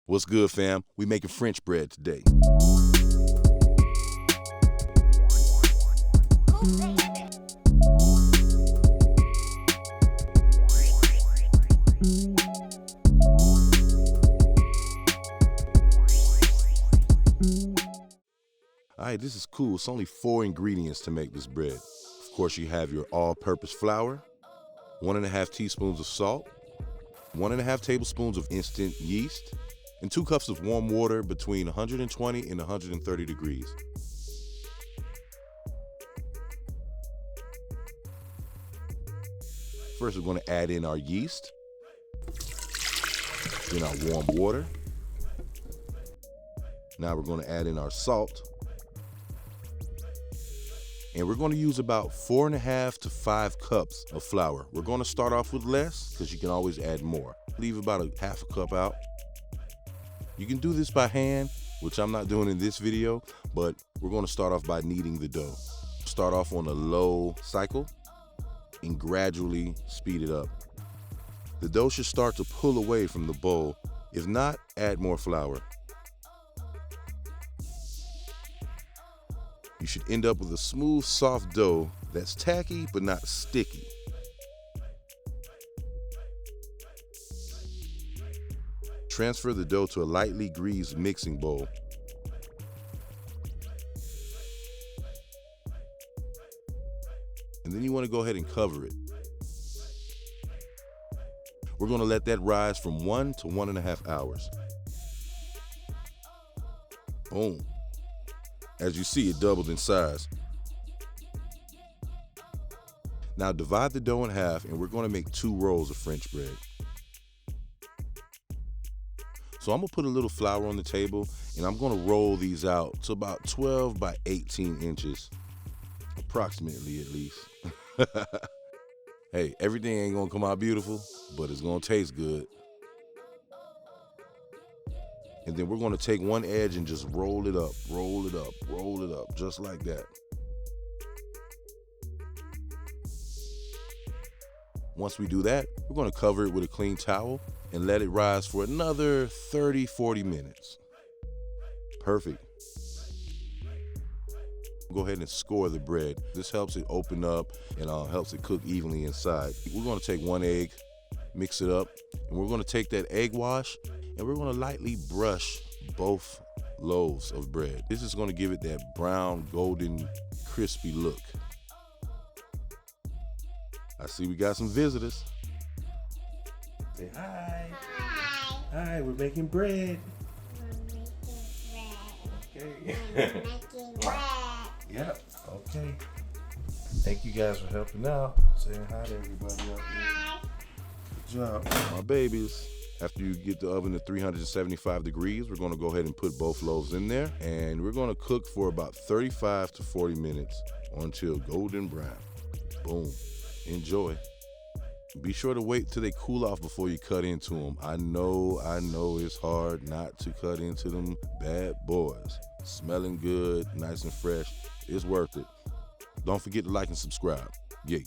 What's good, fam? We making French bread today. All right, this is cool. It's only 4 ingredients to make this bread. Of course, you have your all-purpose flour, 1.5 teaspoons of salt, 1.5 tablespoons of instant yeast, and 2 cups of warm water between 120 and 130 degrees. First, we're going to add in our yeast, then our warm water. Now we're going to add in our salt. And we're going to use about 4.5 to 5 cups of flour. We're going to start off with less because you can always add more. Leave about a half a cup out. You can do this by hand, which I'm not doing in this video, but we're going to start off by kneading the dough. Start off on a low cycle and gradually speed it up. The dough should start to pull away from the bowl. If not, add more flour. You should end up with a smooth, soft dough that's tacky but not sticky. Transfer the dough to a lightly greased mixing bowl. And then you want to go ahead and cover it. We're going to let that rise from 1 to 1.5 hours. Boom. As you see, it doubled in size. Now divide the dough in half and we're going to make 2 rolls of French bread. So I'm going to put a little flour on the table and I'm going to roll these out to about 12 by 18 inches, approximately at least. Hey, everything ain't going to come out beautiful, but it's going to taste good. And then we're going to take one edge and just roll it up, roll it up, roll it up, just like that. Once we do that, we're going to cover it with a clean towel and let it rise for another 30-40 minutes. Perfect. Go ahead and score the bread. This helps it open up and helps it cook evenly inside. We're going to take 1 egg, mix it up, and we're going to take that egg wash and we're going to lightly brush both loaves of bread. This is going to give it that brown, golden, crispy look. I see we got some visitors. Say hi. Hi. Hi, we're making bread. We're making bread. Okay. We're making bread. Yep. Okay. Thank you guys for helping out. Saying hi to everybody out there. Hi. Good job. My babies. After you get the oven to 375 degrees, we're going to go ahead and put both loaves in there. And we're going to cook for about 35 to 40 minutes until golden brown. Boom. Enjoy. Be sure to wait till they cool off before you cut into them. I know it's hard not to cut into them bad boys. Smelling good, nice and fresh. It's worth it. Don't forget to like and subscribe. Yay.